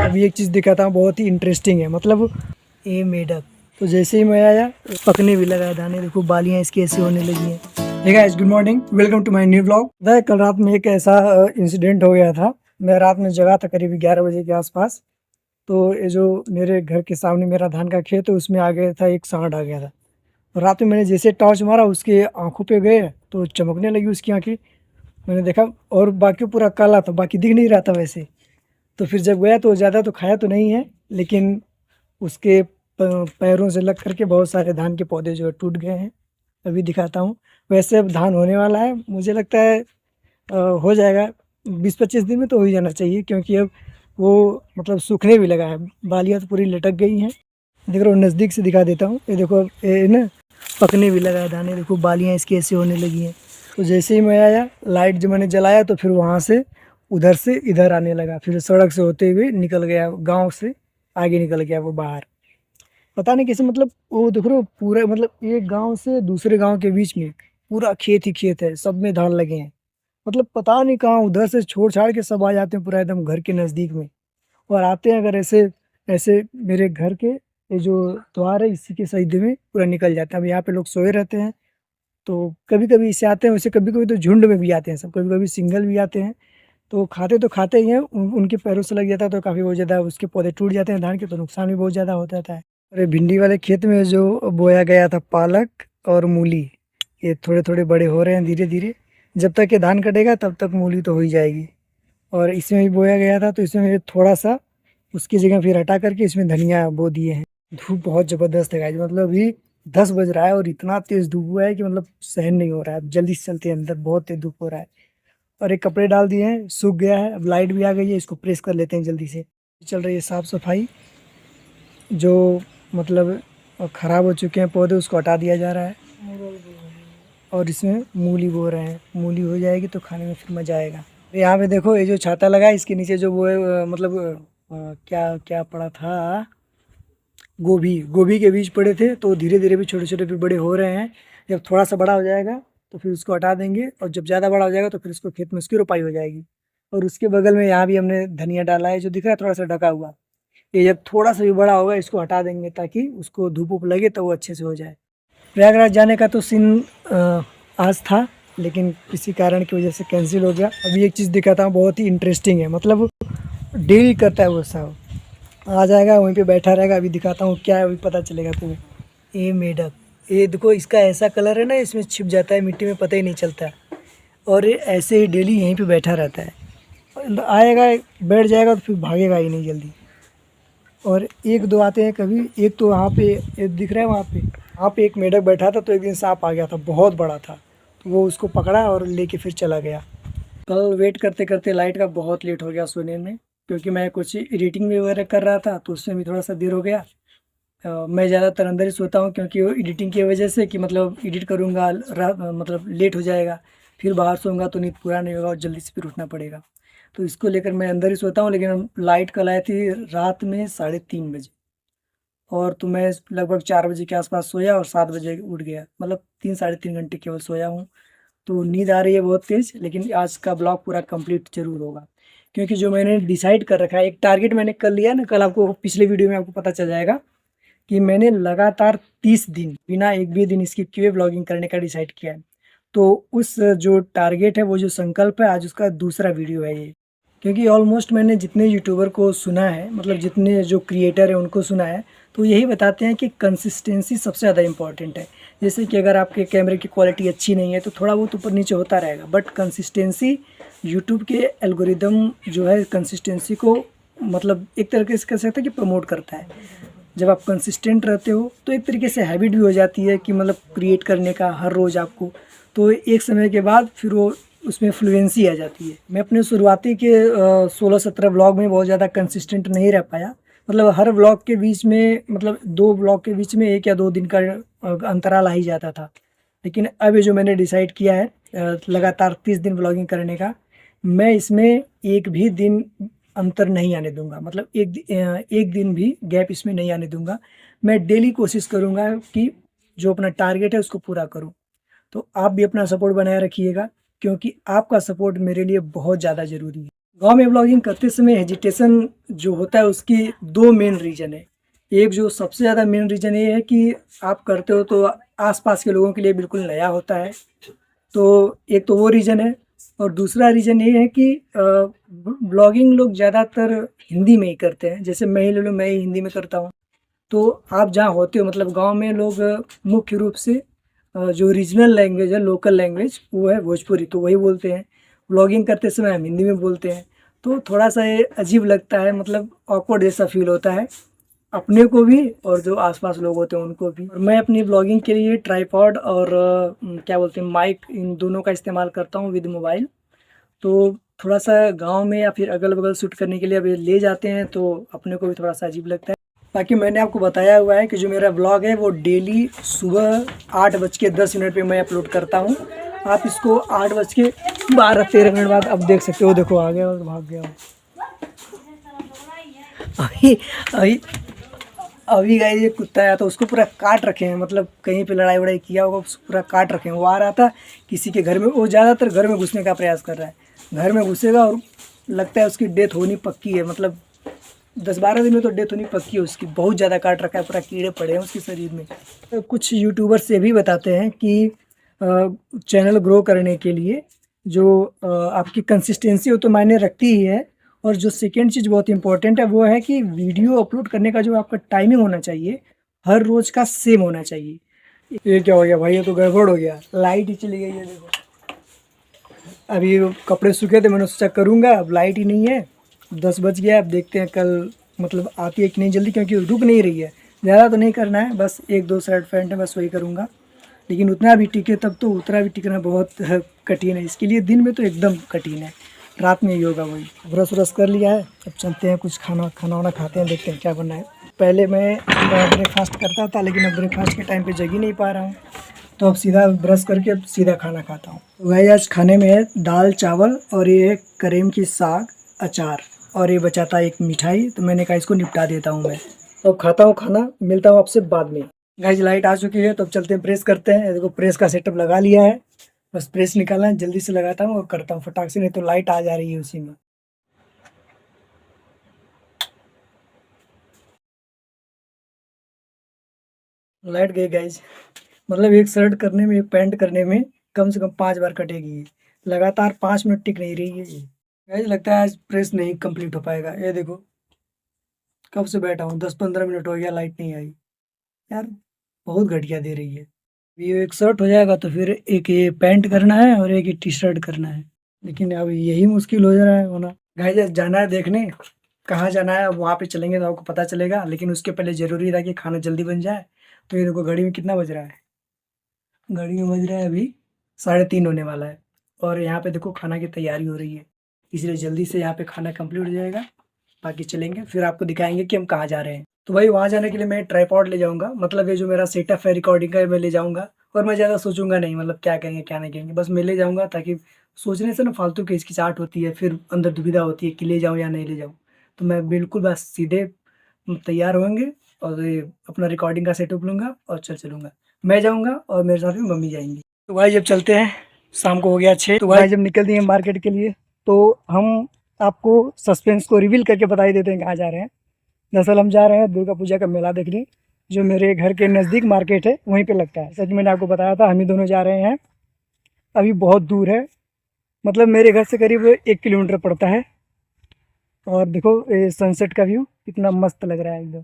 अभी एक चीज़ दिखाता हूँ, बहुत ही इंटरेस्टिंग है। मतलब ये मेढक तो जैसे ही मैं आया पकने भी लगा दाने। देखो बालियाँ इसकी ऐसी होने लगी हैं। Hey guys, good morning, welcome to my new vlog. वह कल रात में एक ऐसा इंसिडेंट हो गया था। मैं रात में जगा था करीब 11 बजे के आसपास। तो ये जो मेरे घर के सामने मेरा धान का खेत है उसमें आ गया था, एक सांड आ गया था। रात में मैंने जैसे टॉर्च मारा उसके आंखों पे गए तो चमकने लगी उसकी आंखें। मैंने देखा और बाकी पूरा काला था, बाकी दिख नहीं रहा था वैसे। तो फिर जब गया तो ज़्यादा तो खाया तो नहीं है, लेकिन उसके पैरों से लग करके बहुत सारे धान के पौधे जो है टूट गए हैं। अभी दिखाता हूँ। वैसे अब धान होने वाला है, मुझे लगता है हो जाएगा 20-25 दिन में तो हो ही जाना चाहिए, क्योंकि अब वो मतलब सूखने भी लगा है। बालियाँ तो पूरी लटक गई हैं। देख रहे हो, नज़दीक से दिखा देता हूँ। ये देखो, ये ना पकने भी लगा है दाने। देखो बालियाँ इसकी ऐसी होने लगी हैं। तो जैसे ही मैं आया, लाइट जो मैंने जलाया तो फिर वहाँ से उधर से इधर आने लगा। फिर सड़क से होते हुए निकल गया, गांव से आगे निकल गया वो बाहर। पता नहीं कैसे, मतलब वो देख रहे हो पूरा, मतलब एक गांव से दूसरे गांव के बीच में पूरा खेत ही खेत है, सब में धान लगे हैं। मतलब पता नहीं कहाँ उधर से छोड़ छाड़ के सब आ जाते हैं पूरा एकदम घर के नज़दीक में। और आते हैं अगर ऐसे ऐसे मेरे घर के ये जो द्वार है इसी के सीधे में पूरा निकल जाते हैं। अब यहाँ पे लोग सोए रहते हैं तो कभी कभी इसे आते हैं, वैसे कभी कभी तो झुंड में भी आते हैं सब, कभी कभी सिंगल भी आते हैं। तो खाते ही हैं। उनके पैरों से लग जाता है तो काफ़ी बहुत ज़्यादा उसके पौधे टूट जाते हैं धान के, तो नुकसान भी बहुत ज़्यादा हो जाता है। अरे भिंडी वाले खेत में जो बोया गया था पालक और मूली, ये थोड़े थोड़े बड़े हो रहे हैं धीरे धीरे। जब तक ये धान कटेगा तब तक मूली तो हो ही जाएगी। और इसमें भी बोया गया था तो इसमें थोड़ा सा उसकी जगह फिर हटा करके इसमें धनिया बो दिए हैं। धूप बहुत ज़बरदस्त है गाइस, मतलब अभी 10 बज रहा है और इतना तेज़ धूप हुआ है कि मतलब सहन नहीं हो रहा है। अब जल्दी से चलते हैं अंदर, बहुत तेज़ धूप हो रहा है। और एक कपड़े डाल दिए हैं, सूख गया है। अब लाइट भी आ गई है, इसको प्रेस कर लेते हैं जल्दी से। चल रही है साफ़ सफाई। जो मतलब ख़राब हो चुके हैं पौधे उसको हटा दिया जा रहा है। और इसमें मूली बो रहे हैं, मूली हो जाएगी तो खाने में फिर मज़ा आएगा। यहाँ पे देखो, ये जो छाता लगा है इसके नीचे जो वो है मतलब क्या क्या पड़ा था, गोभी। गोभी के बीज पड़े थे तो धीरे धीरे भी छोटे छोटे भी बड़े हो रहे हैं। जब थोड़ा सा बड़ा हो जाएगा तो फिर उसको हटा देंगे, और जब ज़्यादा बड़ा हो जाएगा तो फिर उसको खेत में उसकी रोपाई हो जाएगी। और उसके बगल में यहाँ भी हमने धनिया डाला है जो दिख रहा है थोड़ा सा ढका हुआ। ये जब थोड़ा सा भी बड़ा होगा इसको हटा देंगे ताकि उसको धूप वूप लगे तो वो अच्छे से हो जाए। प्रयागराज जाने का तो सीन आज था, लेकिन किसी कारण की वजह से कैंसिल हो गया। अभी एक चीज़ दिखाता हूँ, बहुत ही इंटरेस्टिंग है। मतलब डेली करता है वो साहब, आ जाएगा वहीं पे बैठा रहेगा। अभी दिखाता हूँ क्या है, अभी पता चलेगा तुम्हें। ये मेढक, ये देखो इसका ऐसा कलर है ना, इसमें छिप जाता है मिट्टी में, पता ही नहीं चलता। और ये ऐसे ही डेली यहीं पे बैठा रहता है। आएगा, बैठ जाएगा तो फिर भागेगा ही नहीं जल्दी। और एक दो आते हैं कभी। एक तो वहाँ पे एक दिख रहा है, वहाँ पे एक मेढक बैठा था तो एक दिन सांप आ गया था, बहुत बड़ा था। तो वो उसको पकड़ा और लेके फिर चला गया। कल वेट करते करते लाइट का बहुत लेट हो गया सोने में, क्योंकि मैं कुछ एडिटिंग वगैरह कर रहा था तो उसमें भी थोड़ा सा देर हो गया। मैं ज़्यादातर अंदर ही सोता हूँ, क्योंकि वो एडिटिंग की वजह से कि मतलब एडिट करूँगा मतलब लेट हो जाएगा। फिर बाहर सोऊंगा तो नींद पूरा नहीं होगा और जल्दी से फिर उठना पड़ेगा। तो इसको लेकर मैं अंदर ही सोता हूँ। लेकिन लाइट कल आई थी रात में 3:30 बजे, और तो मैं लगभग 4 बजे के आसपास सोया और 7 बजे उठ गया। मतलब 3-3.5 घंटे केवल सोया हूँ। तो नींद आ रही है बहुत तेज़, लेकिन आज का ब्लॉग पूरा कंप्लीट ज़रूर होगा, क्योंकि जो मैंने डिसाइड कर रखा है, एक टारगेट मैंने कर लिया ना। कल आपको पिछले वीडियो में आपको पता चल जाएगा कि मैंने लगातार 30 दिन बिना एक भी दिन स्किप किए ब्लॉगिंग करने का डिसाइड किया है। तो उस जो टारगेट है, वो जो संकल्प है, आज उसका दूसरा वीडियो है ये। क्योंकि ऑलमोस्ट मैंने जितने यूट्यूबर को सुना है, मतलब जितने जो क्रिएटर हैं उनको सुना है, तो यही बताते हैं कि कंसिस्टेंसी सबसे ज़्यादा इंपॉर्टेंट है। जैसे कि अगर आपके कैमरे की क्वालिटी अच्छी नहीं है तो थोड़ा बहुत ऊपर नीचे होता रहेगा, बट कंसिस्टेंसी, यूट्यूब के एल्गोरिदम जो है कंसिस्टेंसी को मतलब एक तरीके से कह सकते हैं कि प्रमोट करता है। जब आप कंसिस्टेंट रहते हो तो एक तरीके से हैबिट भी हो जाती है कि मतलब क्रिएट करने का हर रोज़ आपको, तो एक समय के बाद फिर वो उसमें फ्लुएंसी आ जाती है। मैं अपने शुरुआती के 16-17 ब्लॉग में बहुत ज़्यादा कंसिस्टेंट नहीं रह पाया। मतलब हर ब्लॉग के बीच में, मतलब 2 ब्लॉग के बीच में 1 या 2 दिन का अंतराल आ ही जाता था। लेकिन अब ये जो मैंने डिसाइड किया है लगातार 30 दिन ब्लॉगिंग करने का, मैं इसमें एक भी दिन अंतर नहीं आने दूंगा। मतलब एक दिन भी गैप इसमें नहीं आने दूंगा। मैं डेली कोशिश करूंगा कि जो अपना टारगेट है उसको पूरा करूं। तो आप भी अपना सपोर्ट बनाए रखिएगा, क्योंकि आपका सपोर्ट मेरे लिए बहुत ज़्यादा ज़रूरी है। गांव में ब्लॉगिंग करते समय हेजिटेशन जो होता है उसकी दो मेन रीज़न है। एक जो सबसे ज़्यादा मेन रीज़न ये है कि आप करते हो तो आसपास के लोगों के लिए बिल्कुल नया होता है, तो एक तो वो रीज़न है। और दूसरा रीज़न ये है कि ब्लॉगिंग लोग ज़्यादातर हिंदी में ही करते हैं। जैसे मैं ही ले लो, मैं ही हिंदी में करता हूँ। तो आप जहाँ होते हो मतलब गांव में लोग मुख्य रूप से जो रीजनल लैंग्वेज है, लोकल लैंग्वेज, वो है भोजपुरी, तो वही बोलते हैं। व्लॉगिंग करते समय हम हिंदी में बोलते हैं, तो थोड़ा सा ये अजीब लगता है, मतलब ऑकवर्ड जैसा फील होता है अपने को भी और जो आसपास लोग होते हैं उनको भी। और मैं अपनी ब्लॉगिंग के लिए ट्राईपॉड और क्या बोलते हैं माइक, इन दोनों का इस्तेमाल करता हूँ विद मोबाइल। तो थोड़ा सा गांव में या फिर अगल बगल शूट करने के लिए अभी ले जाते हैं तो अपने को भी थोड़ा सा अजीब लगता है। बाकी मैंने आपको बताया हुआ है कि जो मेरा ब्लॉग है वो डेली सुबह 8:10 पे मैं अपलोड करता हूँ। आप इसको 8:12-13 बाद अब देख सकते हो। देखो आ गया और भाग गया। अभी अभी अभी गाइस ये कुत्ता आया तो उसको पूरा काट रखे हैं, मतलब कहीं पे लड़ाई वड़ाई किया होगा, उसको पूरा काट रखे हैं। वो आ रहा था किसी के घर में, वो ज़्यादातर घर में घुसने का प्रयास कर रहा है। घर में घुसेगा और लगता है उसकी डेथ होनी पक्की है, मतलब 10-12 दिन में तो डेथ होनी पक्की है उसकी। बहुत ज़्यादा काट रखा है, पूरा कीड़े पड़े हैं उसके शरीर में। तो कुछ यूट्यूबर्स ये भी बताते हैं कि चैनल ग्रो करने के लिए जो आपकी कंसिस्टेंसी हो तो मायने रखती ही है। और जो सेकेंड चीज़ बहुत इंपॉर्टेंट है वो है कि वीडियो अपलोड करने का जो आपका टाइमिंग होना चाहिए हर रोज़ का सेम होना चाहिए। ये क्या हो गया भाई, ये तो गड़बड़ हो गया, लाइट ही चली गई है। देखो अभी कपड़े सूखे थे, मैंने सोचा करूँगा, अब लाइट ही नहीं है। 10 बज गया, अब देखते हैं कल मतलब आती है कि नहीं जल्दी, क्योंकि रुक नहीं रही है। ज़्यादा तो नहीं करना है, बस 1-2 शर्ट पैंट है, बस वही करूँगा। लेकिन उतना भी टिके तब तो, उतना भी टिकना बहुत कठिन है। इसके लिए दिन में तो एकदम कठिन है, रात में ही होगा वही। ब्रश व्रश कर लिया है, अब चलते हैं कुछ खाना वाना खाते हैं, देखते हैं क्या बनना है। पहले मैं ब्रेकफास्ट करता था, लेकिन अब ब्रेकफास्ट के टाइम पे जग ही नहीं पा रहा हूँ, तो अब सीधा ब्रश करके अब सीधा खाना खाता हूँ। वही आज खाने में है दाल चावल और ये करेम की साग, अचार, और ये बचा था एक मिठाई, तो मैंने कहा इसको निपटा देता हूँ मैं। तो अब खाता हूँ खाना, मिलता हूँ आपसे बाद में। गाइस लाइट आ चुकी है, तो अब चलते हैं प्रेस करते हैं। देखो प्रेस का सेटअप लगा लिया है, बस प्रेस निकालना है, जल्दी से लगाता हूँ और करता हूँ फटाक से, नहीं तो लाइट आ जा रही है उसी में। लाइट गई गाइस, मतलब एक शर्ट करने में, एक पैंट करने में कम से कम 5 बार कटेगी ये। लगातार 5 मिनट टिक नहीं रही है ये। गाइस लगता है आज प्रेस नहीं कंप्लीट हो पाएगा। ये देखो कब से बैठा हूँ, 10-15 मिनट हो गया, लाइट नहीं आई यार, बहुत घटिया दे रही है। ये एक शर्ट हो जाएगा तो फिर एक ये पैंट करना है और एक ये टी शर्ट करना है, लेकिन अब यही मुश्किल हो जा रहा है होना। गाइस जाना है देखने, कहाँ जाना है, अब वहाँ पे चलेंगे तो आपको पता चलेगा, लेकिन उसके पहले ज़रूरी था कि खाना जल्दी बन जाए। तो ये देखो घड़ी में कितना बज रहा है, घड़ी में बज रहा है अभी 3:30 होने वाला है, और यहाँ पे देखो खाना की तैयारी हो रही है, इसलिए जल्दी से यहाँ पे खाना कंप्लीट हो जाएगा। बाकी चलेंगे फिर आपको दिखाएंगे कि हम कहाँ जा रहे हैं। तो भाई वहाँ जाने के लिए मैं ट्राईपॉड ले जाऊँगा, मतलब ये जो मेरा सेटअप है रिकॉर्डिंग का, ये मैं ले जाऊँगा। और मैं ज़्यादा सोचूंगा नहीं, मतलब क्या कहेंगे क्या नहीं कहेंगे, बस मैं ले जाऊँगा, ताकि सोचने से ना फालतू की हिचकिचाहट होती है, फिर अंदर दुविधा होती है कि ले जाऊँ या नहीं ले जाऊँ। तो मैं बिल्कुल बस सीधे तैयार होंगे और ये अपना रिकॉर्डिंग का सेटअप लूँगा और चलूँगा। मैं जाऊँगा और मेरे साथ में मम्मी जाएंगी। तो भाई जब चलते हैं, शाम को हो गया 6, तो भाई जब निकल दिए मार्केट के लिए, तो हम आपको सस्पेंस को रिवील करके बता ही देते हैं कहाँ जा रहे हैं। दरअसल हम जा रहे हैं दुर्गा पूजा का मेला देखने, जो मेरे घर के नज़दीक मार्केट है वहीं पे लगता है। सच मैंने आपको बताया था, हम ही दोनों जा रहे हैं। अभी बहुत दूर है, मतलब मेरे घर से करीब 1 किलोमीटर पड़ता है। और देखो ये सनसेट का व्यू कितना मस्त लग रहा है एकदम।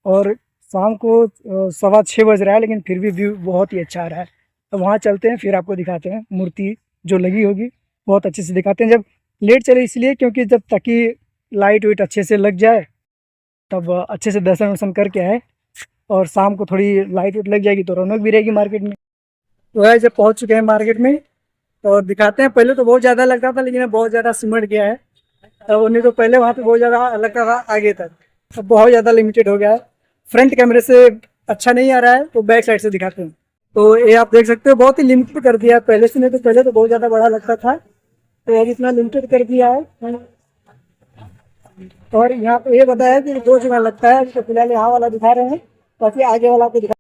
और शाम को 6:15 बज रहा है, लेकिन फिर भी व्यू बहुत ही अच्छा आ रहा है। तो वहाँ चलते हैं, फिर आपको दिखाते हैं मूर्ति जो लगी होगी, बहुत अच्छे से दिखाते हैं। जब लेट चले इसलिए क्योंकि जब ताकि लाइट वाइट अच्छे से लग जाए, तब अच्छे से दर्शन वर्शन करके आए। और शाम को थोड़ी लाइट वाइट लग जाएगी तो रौनक भी रहेगी मार्केट में। तो है जब पहुंच चुके हैं मार्केट में, और दिखाते हैं। पहले तो बहुत ज़्यादा लगता था, लेकिन अब बहुत ज़्यादा सिमट गया है। अब नहीं तो पहले वहाँ पे बहुत ज़्यादा लगता था आगे तक, अब बहुत ज़्यादा लिमिटेड हो गया है। फ्रंट कैमरे से अच्छा नहीं आ रहा है, तो बैक साइड से दिखाते हैं। तो ये आप देख सकते हो बहुत ही लिमिटेड कर दिया है पहले से, नहीं तो पहले तो बहुत ज़्यादा बड़ा लगता था, तो अब इतना लिमिटेड कर दिया है। और यहाँ पे ये बताया कि 2 जगह लगता है, तो फिलहाल यहाँ वाला दिखा रहे हैं, बाकी आगे वाला आपको दिखा।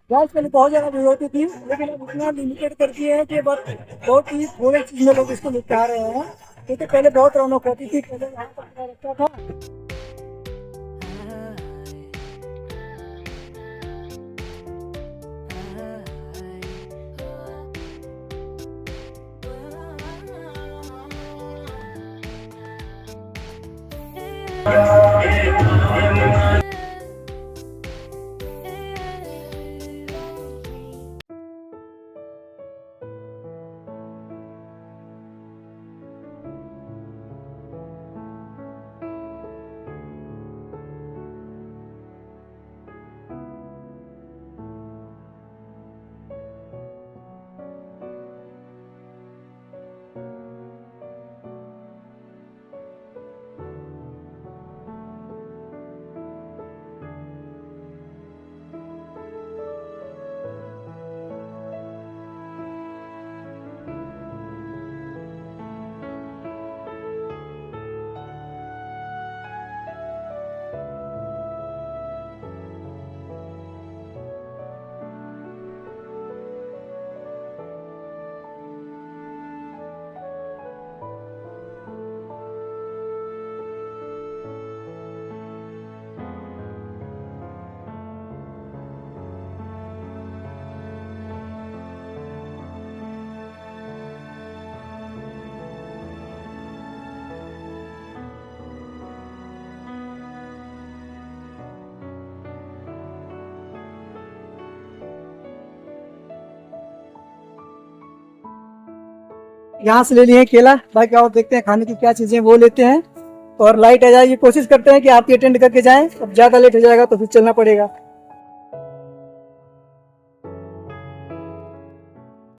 गैस पहले बहुत ज़्यादा भीड़ होती थी, लेकिन अब इतना लिमिटेड कर दिए हैं कि बस बहुत ही थोड़े चीज़ में लोग इसको निपटा रहे हैं। क्योंकि पहले बहुत रौनक होती थी, पहले यहाँ पर मेला लगता था। यहाँ से ले लिए केला, बाकी और देखते हैं खाने की क्या चीजें वो लेते हैं। और लाइट आ जाएगी, कोशिश करते हैं कि आरती अटेंड करके जाएं। अब ज्यादा लेट हो जाएगा तो फिर चलना पड़ेगा।